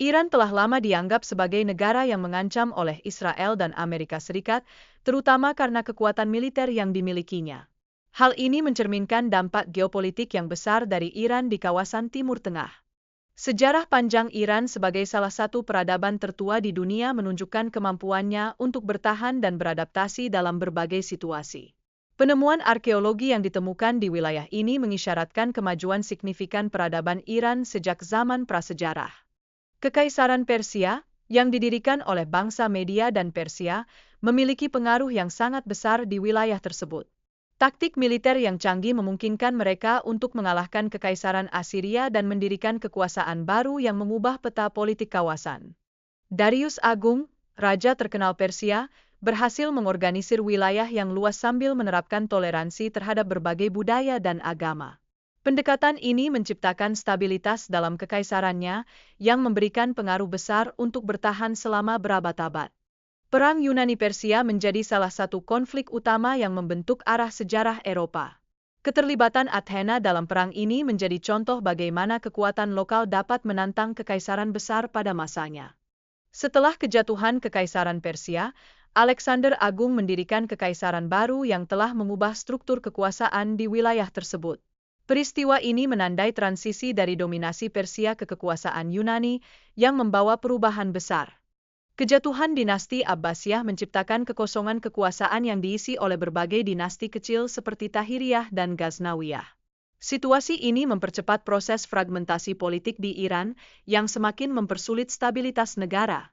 Iran telah lama dianggap sebagai negara yang mengancam oleh Israel dan Amerika Serikat, terutama karena kekuatan militer yang dimilikinya. Hal ini mencerminkan dampak geopolitik yang besar dari Iran di kawasan Timur Tengah. Sejarah panjang Iran sebagai salah satu peradaban tertua di dunia menunjukkan kemampuannya untuk bertahan dan beradaptasi dalam berbagai situasi. Penemuan arkeologi yang ditemukan di wilayah ini mengisyaratkan kemajuan signifikan peradaban Iran sejak zaman prasejarah. Kekaisaran Persia, yang didirikan oleh bangsa Media dan Persia, memiliki pengaruh yang sangat besar di wilayah tersebut. Taktik militer yang canggih memungkinkan mereka untuk mengalahkan Kekaisaran Assyria dan mendirikan kekuasaan baru yang mengubah peta politik kawasan. Darius Agung, raja terkenal Persia, berhasil mengorganisir wilayah yang luas sambil menerapkan toleransi terhadap berbagai budaya dan agama. Pendekatan ini menciptakan stabilitas dalam kekaisarannya yang memberikan pengaruh besar untuk bertahan selama berabad-abad. Perang Yunani-Persia menjadi salah satu konflik utama yang membentuk arah sejarah Eropa. Keterlibatan Athena dalam perang ini menjadi contoh bagaimana kekuatan lokal dapat menantang kekaisaran besar pada masanya. Setelah kejatuhan Kekaisaran Persia, Alexander Agung mendirikan kekaisaran baru yang telah mengubah struktur kekuasaan di wilayah tersebut. Peristiwa ini menandai transisi dari dominasi Persia ke kekuasaan Yunani yang membawa perubahan besar. Kejatuhan dinasti Abbasiyah menciptakan kekosongan kekuasaan yang diisi oleh berbagai dinasti kecil seperti Tahiriyah dan Ghaznawiyah. Situasi ini mempercepat proses fragmentasi politik di Iran yang semakin mempersulit stabilitas negara.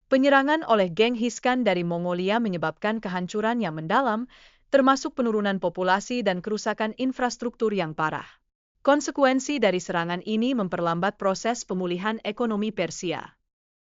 Penyerangan oleh Genghis Khan dari Mongolia menyebabkan kehancuran yang mendalam, termasuk penurunan populasi dan kerusakan infrastruktur yang parah. Konsekuensi dari serangan ini memperlambat proses pemulihan ekonomi Persia.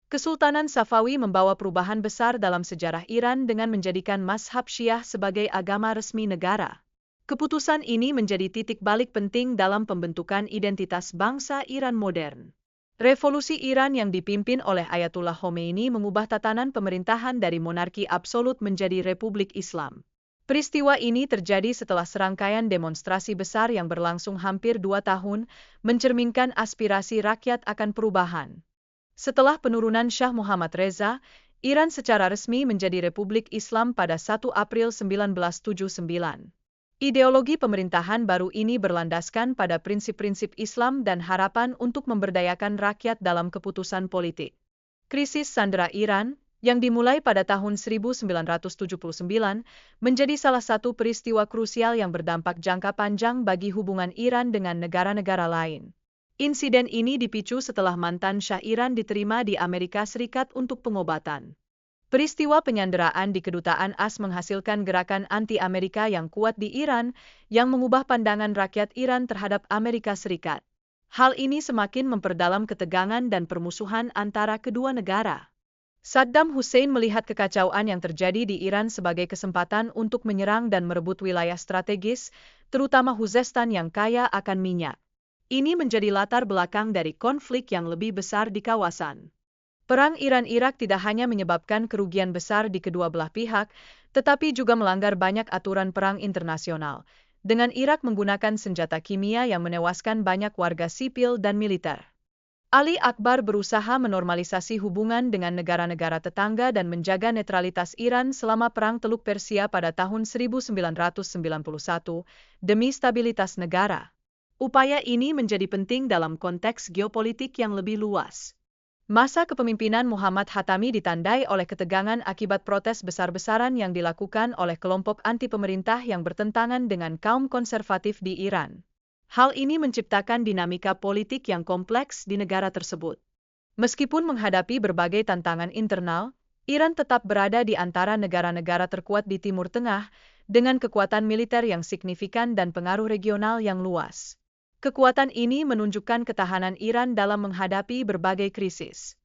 Kesultanan Safawi membawa perubahan besar dalam sejarah Iran dengan menjadikan mazhab Syiah sebagai agama resmi negara. Keputusan ini menjadi titik balik penting dalam pembentukan identitas bangsa Iran modern. Revolusi Iran yang dipimpin oleh Ayatullah Khomeini mengubah tatanan pemerintahan dari monarki absolut menjadi republik Islam. Peristiwa ini terjadi setelah serangkaian demonstrasi besar yang berlangsung hampir 2 tahun, mencerminkan aspirasi rakyat akan perubahan. Setelah penurunan Shah Muhammad Reza, Iran secara resmi menjadi Republik Islam pada 1 April 1979. Ideologi pemerintahan baru ini berlandaskan pada prinsip-prinsip Islam dan harapan untuk memberdayakan rakyat dalam keputusan politik. Krisis sandera Iran, yang dimulai pada tahun 1979, menjadi salah satu peristiwa krusial yang berdampak jangka panjang bagi hubungan Iran dengan negara-negara lain. Insiden ini dipicu setelah mantan Syah Iran diterima di Amerika Serikat untuk pengobatan. Peristiwa penyanderaan di kedutaan AS menghasilkan gerakan anti-Amerika yang kuat di Iran, yang mengubah pandangan rakyat Iran terhadap Amerika Serikat. Hal ini semakin memperdalam ketegangan dan permusuhan antara kedua negara. Saddam Hussein melihat kekacauan yang terjadi di Iran sebagai kesempatan untuk menyerang dan merebut wilayah strategis, terutama Khuzestan yang kaya akan minyak. Ini menjadi latar belakang dari konflik yang lebih besar di kawasan. Perang Iran-Irak tidak hanya menyebabkan kerugian besar di kedua belah pihak, tetapi juga melanggar banyak aturan perang internasional, dengan Irak menggunakan senjata kimia yang menewaskan banyak warga sipil dan militer. Ali Akbar berusaha menormalisasi hubungan dengan negara-negara tetangga dan menjaga netralitas Iran selama Perang Teluk Persia pada tahun 1991 demi stabilitas negara. Upaya ini menjadi penting dalam konteks geopolitik yang lebih luas. Masa kepemimpinan Muhammad Khatami ditandai oleh ketegangan akibat protes besar-besaran yang dilakukan oleh kelompok anti-pemerintah yang bertentangan dengan kaum konservatif di Iran. Hal ini menciptakan dinamika politik yang kompleks di negara tersebut. Meskipun menghadapi berbagai tantangan internal, Iran tetap berada di antara negara-negara terkuat di Timur Tengah, dengan kekuatan militer yang signifikan dan pengaruh regional yang luas. Kekuatan ini menunjukkan ketahanan Iran dalam menghadapi berbagai krisis.